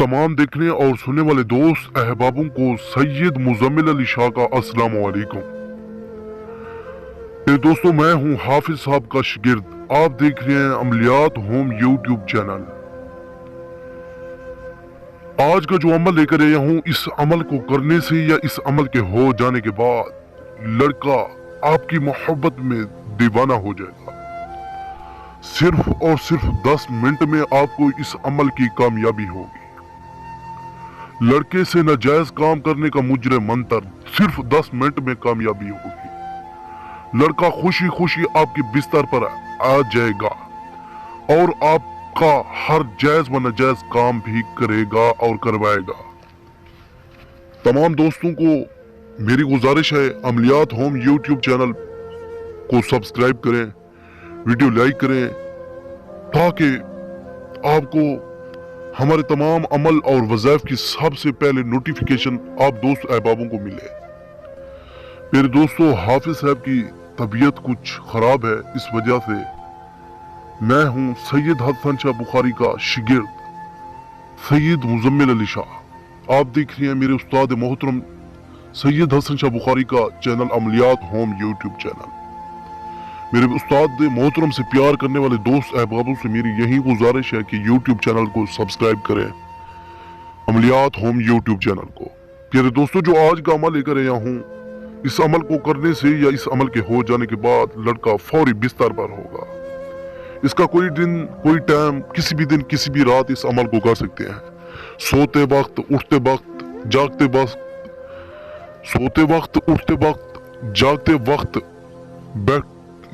तमाम देखने और सुनने वाले दोस्त अहबाबों को सैयद मुजम्मिल अली शाह का अस्सलाम वालेकुम। मेरे दोस्तों, मैं हूं हाफिज साहब का शागिर्द। आप देख रहे हैं अमलियात होम यूट्यूब चैनल। आज का जो अमल लेकर आया हूं, इस अमल को करने से या इस अमल के हो जाने के बाद लड़का आपकी मोहब्बत में दीवाना हो जाएगा। सिर्फ और सिर्फ 10 मिनट में आपको इस अमल की कामयाबी होगी। लड़के से नाजायज काम करने का मुजरिम मंत्र, सिर्फ 10 मिनट में कामयाबी होगी। लड़का खुशी खुशी आपके बिस्तर पर आ जाएगा और आपका हर जायज व नाजायज काम भी करेगा और करवाएगा। तमाम दोस्तों को मेरी गुजारिश है, अमलियात होम यूट्यूब चैनल को सब्सक्राइब करें, वीडियो लाइक करें, ताकि आपको हमारे तमाम अमल और वज़ाइफ की सबसे पहले नोटिफिकेशन आप दोस्त अहबाबों को मिले। मेरे दोस्तों, हाफिज साहब की तबीयत कुछ खराब है, इस वजह से मैं हूं सैयद हसन शाह बुखारी का शागिर्द सैयद मुजम्मिल अली शाह। आप देख रहे हैं मेरे उस्ताद मोहतरम सैयद हसन शाह बुखारी का चैनल अमलियात होम यूट्यूब चैनल। मेरे उस्ताद मोहतरम से प्यार करने वाले दोस्त अहबाबों से मेरी यही गुजारिश है कि यूट्यूब चैनल को सब्सक्राइब करें, अमलियात होम यूट्यूब चैनल को। मेरे दोस्तों, जो आज का अमल लेकर आया हूँ, इस अमल को करने से या इस अमल के हो जाने के बाद लड़का फौरी बिस्तर पर होगा। इसका कोई दिन, कोई टाइम, किसी भी दिन, किसी भी रात इस अमल को कर सकते हैं। सोते वक्त, उठते वक्त, जागते वक्त, सोते वक्त, उठते वक्त, जागते वक्त,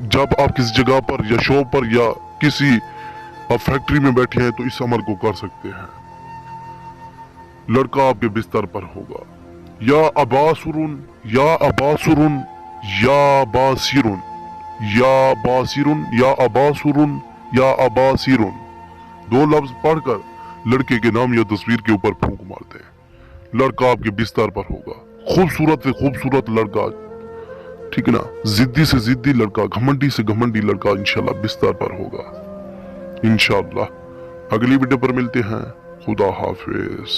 जब आप किसी जगह पर या शॉप पर या किसी फैक्ट्री में बैठे हैं तो इस अमल को कर सकते हैं। लड़का आपके बिस्तर पर होगा। या अबासुरुन, या अबासुरुन, या बासिरुन, या बासिरुन, या अबासुरुन, या अबासिरुन, 2 लफ्ज पढ़कर लड़के के नाम या तस्वीर के ऊपर फूंक मारते हैं। लड़का आपके बिस्तर पर होगा। खूबसूरत से खूबसूरत लड़का, ठीक है ना, जिद्दी से जिद्दी लड़का, घमंडी से घमंडी लड़का इंशाल्लाह बिस्तर पर होगा। इंशाल्लाह अगली वीडियो पर मिलते हैं। खुदा हाफिज।